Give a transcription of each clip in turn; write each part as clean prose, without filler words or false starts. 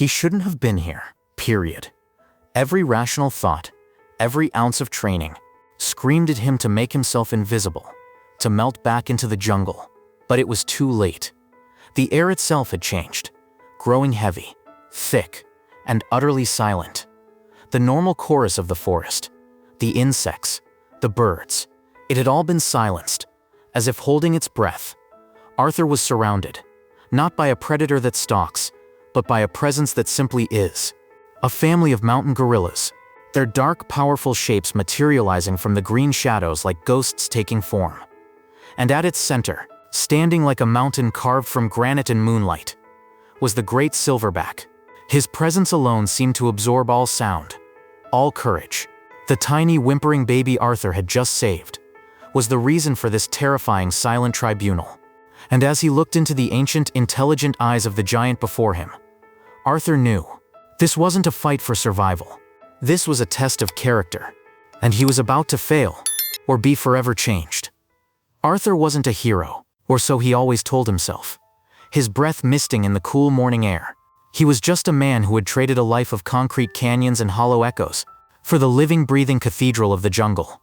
He shouldn't have been here, period. Every rational thought, every ounce of training, screamed at him to make himself invisible, to melt back into the jungle. But it was too late. The air itself had changed, growing heavy, thick, and utterly silent. The normal chorus of the forest, the insects, the birds, it had all been silenced, as if holding its breath. Arthur was surrounded, not by a predator that stalks, but by a presence that simply is. A family of mountain gorillas, their dark, powerful shapes materializing from the green shadows like ghosts taking form. And at its center, standing like a mountain carved from granite and moonlight, was the great silverback. His presence alone seemed to absorb all sound, all courage. The tiny, whimpering baby Arthur had just saved was the reason for this terrifying silent tribunal. And as he looked into the ancient, intelligent eyes of the giant before him, Arthur knew this wasn't a fight for survival. This was a test of character, and he was about to fail or be forever changed. Arthur wasn't a hero, or so he always told himself, his breath misting in the cool morning air. He was just a man who had traded a life of concrete canyons and hollow echoes for the living, breathing cathedral of the jungle.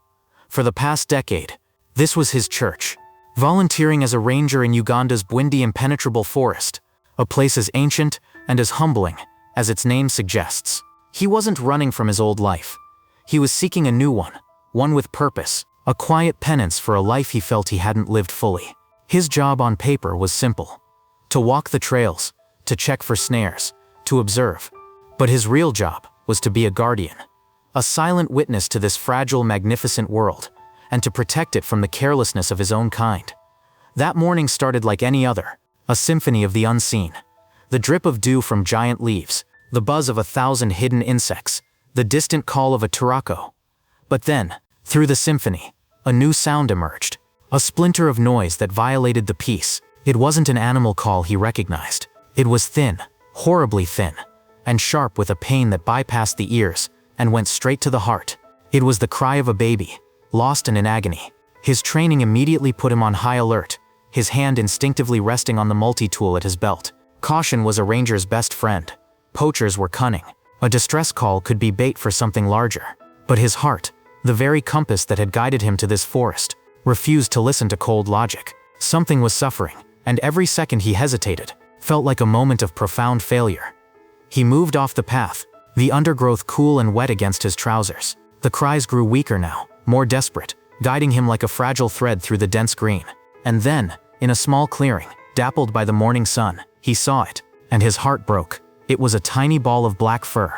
For the past decade, this was his church, volunteering as a ranger in Uganda's Bwindi impenetrable forest, a place as ancient and as humbling as its name suggests. He wasn't running from his old life. He was seeking a new one with purpose, a quiet penance for a life he felt he hadn't lived fully. His job on paper was simple: to walk the trails, to check for snares, to observe. But his real job was to be a guardian, a silent witness to this fragile, magnificent world, and to protect it from the carelessness of his own kind. That morning started like any other, a symphony of the unseen. The drip of dew from giant leaves, the buzz of 1,000 hidden insects, the distant call of a turako. But then, through the symphony, a new sound emerged, a splinter of noise that violated the peace. It wasn't an animal call he recognized. It was thin, horribly thin, and sharp with a pain that bypassed the ears and went straight to the heart. It was the cry of a baby, lost and in agony. His training immediately put him on high alert, his hand instinctively resting on the multi-tool at his belt. Caution was a ranger's best friend. Poachers were cunning. A distress call could be bait for something larger. But his heart, the very compass that had guided him to this forest, refused to listen to cold logic. Something was suffering, and every second he hesitated felt like a moment of profound failure. He moved off the path, the undergrowth cool and wet against his trousers. The cries grew weaker now, more desperate, guiding him like a fragile thread through the dense green. And then, in a small clearing, dappled by the morning sun, he saw it, and his heart broke. It was a tiny ball of black fur,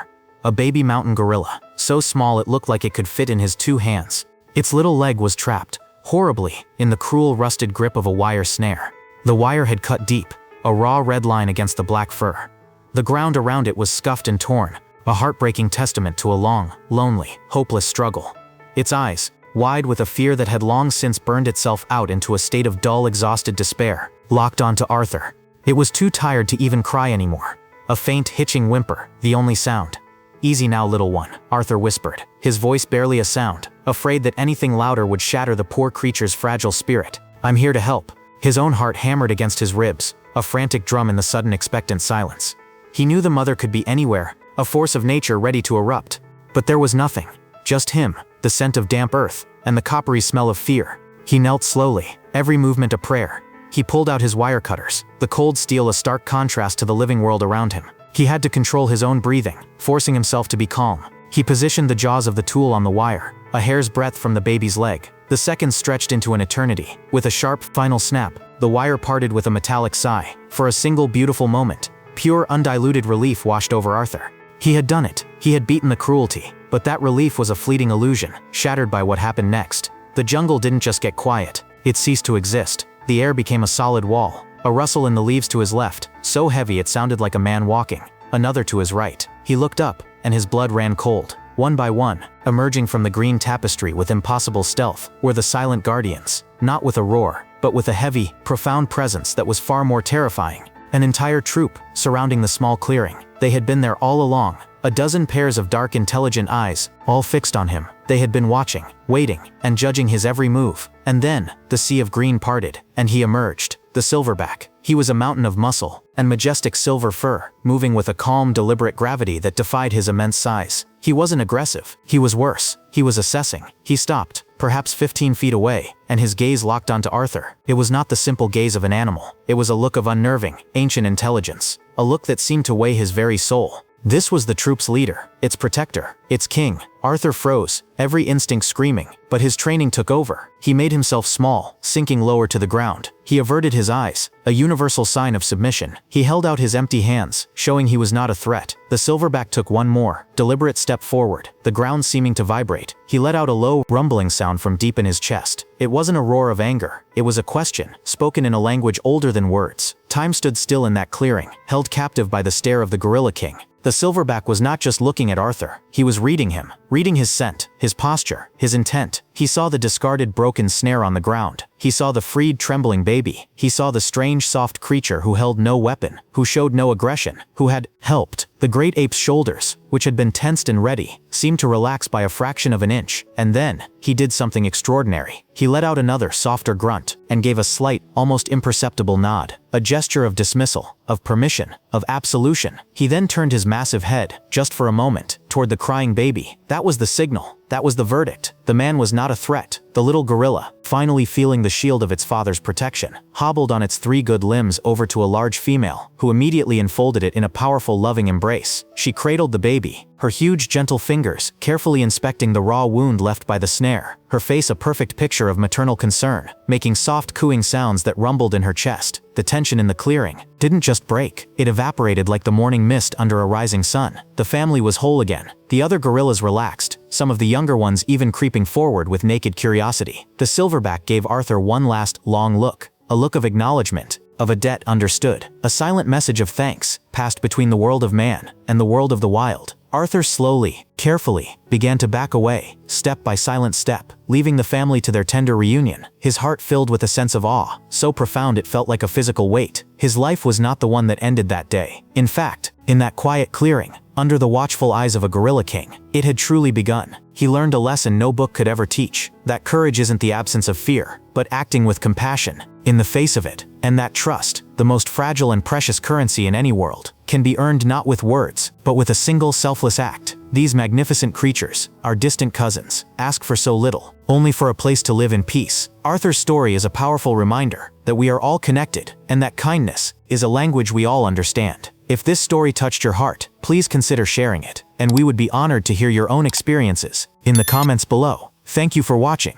a baby mountain gorilla, so small it looked like it could fit in his 2 hands. Its little leg was trapped, horribly, in the cruel rusted grip of a wire snare. The wire had cut deep, a raw red line against the black fur. The ground around it was scuffed and torn, a heartbreaking testament to a long, lonely, hopeless struggle. Its eyes, wide with a fear that had long since burned itself out into a state of dull, exhausted despair, locked onto Arthur. It was too tired to even cry anymore. A faint, hitching whimper, the only sound. "Easy now, little one," Arthur whispered, his voice barely a sound, afraid that anything louder would shatter the poor creature's fragile spirit. "I'm here to help." His own heart hammered against his ribs, a frantic drum in the sudden expectant silence. He knew the mother could be anywhere, a force of nature ready to erupt. But there was nothing, just him, the scent of damp earth, and the coppery smell of fear. He knelt slowly, every movement a prayer. He pulled out his wire cutters, the cold steel a stark contrast to the living world around him. He had to control his own breathing, forcing himself to be calm. He positioned the jaws of the tool on the wire, a hair's breadth from the baby's leg. The seconds stretched into an eternity. With a sharp, final snap, the wire parted with a metallic sigh. For a single beautiful moment, pure, undiluted relief washed over Arthur. He had done it. He had beaten the cruelty. But that relief was a fleeting illusion, shattered by what happened next. The jungle didn't just get quiet. It ceased to exist. The air became a solid wall. A rustle in the leaves to his left, so heavy it sounded like a man walking. Another to his right. He looked up, and his blood ran cold. One by one, emerging from the green tapestry with impossible stealth, were the silent guardians. Not with a roar, but with a heavy, profound presence that was far more terrifying. An entire troop, surrounding the small clearing. They had been there all along. A dozen pairs of dark, intelligent eyes, all fixed on him. They had been watching, waiting, and judging his every move. And then, the sea of green parted, and he emerged. the silverback. He was a mountain of muscle and majestic silver fur, moving with a calm, deliberate gravity that defied his immense size. He wasn't aggressive. He was worse. He was assessing. He stopped, perhaps 15 feet away, and his gaze locked onto Arthur. It was not the simple gaze of an animal. It was a look of unnerving, ancient intelligence, a look that seemed to weigh his very soul. This was the troop's leader, its protector, its king. Arthur froze, every instinct screaming, but his training took over. He made himself small, sinking lower to the ground. He averted his eyes, a universal sign of submission. He held out his empty hands, showing he was not a threat. The silverback took one more, deliberate step forward, the ground seeming to vibrate. He let out a low, rumbling sound from deep in his chest. It wasn't a roar of anger. It was a question, spoken in a language older than words. Time stood still in that clearing, held captive by the stare of the gorilla king. The silverback was not just looking at Arthur. He was reading him, reading his scent, his posture, his intent. He saw the discarded broken snare on the ground. He saw the freed, trembling baby. He saw the strange, soft creature who held no weapon, who showed no aggression, who had helped. The great ape's shoulders, which had been tensed and ready, seemed to relax by a fraction of an inch. And then, he did something extraordinary. He let out another, softer grunt, and gave a slight, almost imperceptible nod. A gesture of dismissal, of permission, of absolution. He then turned his massive head, just for a moment, toward the crying baby. That was the signal. That was the verdict. The man was not a threat. The little gorilla, finally feeling the shield of its father's protection, hobbled on its 3 good limbs over to a large female, who immediately enfolded it in a powerful, loving embrace. She cradled the baby, her huge, gentle fingers carefully inspecting the raw wound left by the snare, her face a perfect picture of maternal concern, making soft cooing sounds that rumbled in her chest. The tension in the clearing didn't just break, it evaporated like the morning mist under a rising sun. The family was whole again. The other gorillas relaxed, some of the younger ones even creeping forward with naked curiosity. The silverback gave Arthur one last, long look, a look of acknowledgement, of a debt understood, a silent message of thanks, passed between the world of man and the world of the wild. Arthur slowly, carefully, began to back away, step by silent step, leaving the family to their tender reunion, his heart filled with a sense of awe, so profound it felt like a physical weight. His life was not the one that ended that day. In fact, in that quiet clearing, under the watchful eyes of a gorilla king, it had truly begun. He learned a lesson no book could ever teach, that courage isn't the absence of fear, but acting with compassion in the face of it, and that trust, the most fragile and precious currency in any world, can be earned not with words, but with a single selfless act. These magnificent creatures, our distant cousins, ask for so little, only for a place to live in peace. Arthur's story is a powerful reminder that we are all connected, and that kindness is a language we all understand. If this story touched your heart, please consider sharing it, and we would be honored to hear your own experiences in the comments below. Thank you for watching.